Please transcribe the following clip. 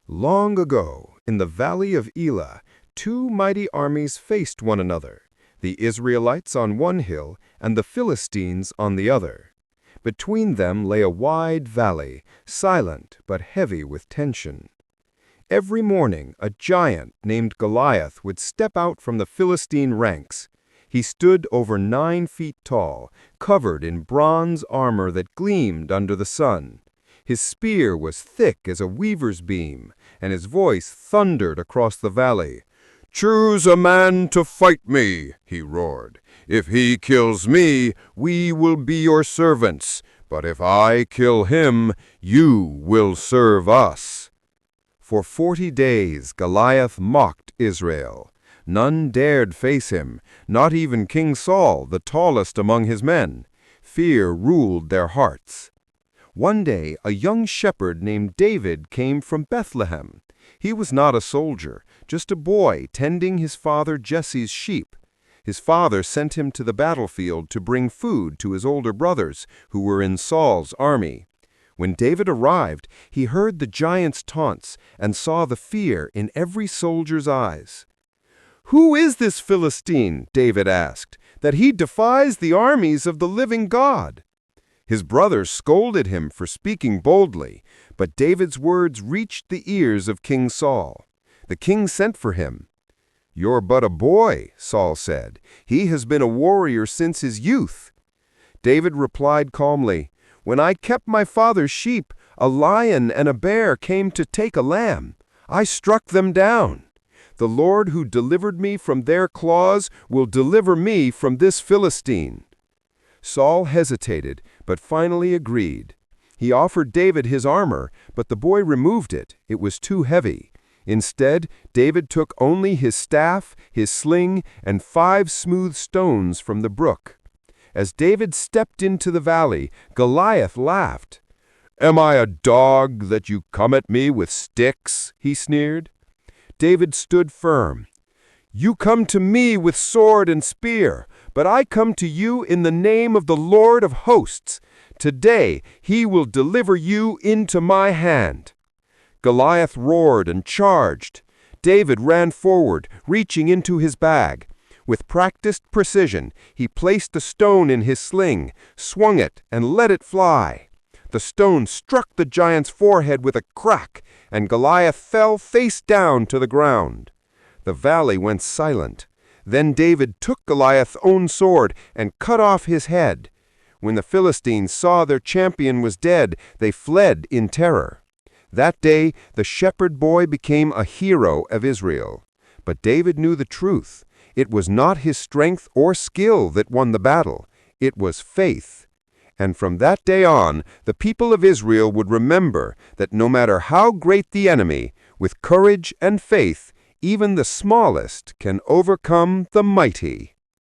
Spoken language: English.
Long ago, in the valley of Elah, two mighty armies faced one another, the Israelites on one hill and the Philistines on the other. Between them lay a wide valley, silent but heavy with tension. Every morning a giant named Goliath would step out from the Philistine ranks. He stood over 9 feet tall, covered in bronze armor that gleamed under the sun. His spear was thick as a weaver's beam, and his voice thundered across the valley. "Choose a man to fight me," he roared. "If he kills me, we will be your servants. But if I kill him, you will serve us." For 40 days Goliath mocked Israel. None dared face him, not even King Saul, the tallest among his men. Fear ruled their hearts. One day a young shepherd named David came from Bethlehem. He was not a soldier, just a boy tending his father Jesse's sheep. His father sent him to the battlefield to bring food to his older brothers, who were in Saul's army. When David arrived, he heard the giant's taunts and saw the fear in every soldier's eyes. "Who is this Philistine," David asked, "that he defies the armies of the living God?" His brothers scolded him for speaking boldly, but David's words reached the ears of King Saul. The king sent for him. "You're but a boy," Saul said. "He has been a warrior since his youth." David replied calmly, "When I kept my father's sheep, a lion and a bear came to take a lamb. I struck them down. The Lord who delivered me from their claws will deliver me from this Philistine." Saul hesitated, but finally agreed. He offered David his armor, but the boy removed it. It was too heavy. Instead, David took only his staff, his sling, and 5 smooth stones from the brook. As David stepped into the valley, Goliath laughed. "Am I a dog that you come at me with sticks?" he sneered. David stood firm. "You come to me with sword and spear, but I come to you in the name of the Lord of hosts. Today he will deliver you into my hand." Goliath roared and charged. David ran forward, reaching into his bag. With practiced precision, he placed a stone in his sling, swung it, and let it fly. The stone struck the giant's forehead with a crack, and Goliath fell face down to the ground. The valley went silent. Then David took Goliath's own sword and cut off his head. When the Philistines saw their champion was dead, they fled in terror. That day, the shepherd boy became a hero of Israel. But David knew the truth. It was not his strength or skill that won the battle. It was faith. And from that day on, the people of Israel would remember that no matter how great the enemy, with courage and faith, even the smallest can overcome the mighty.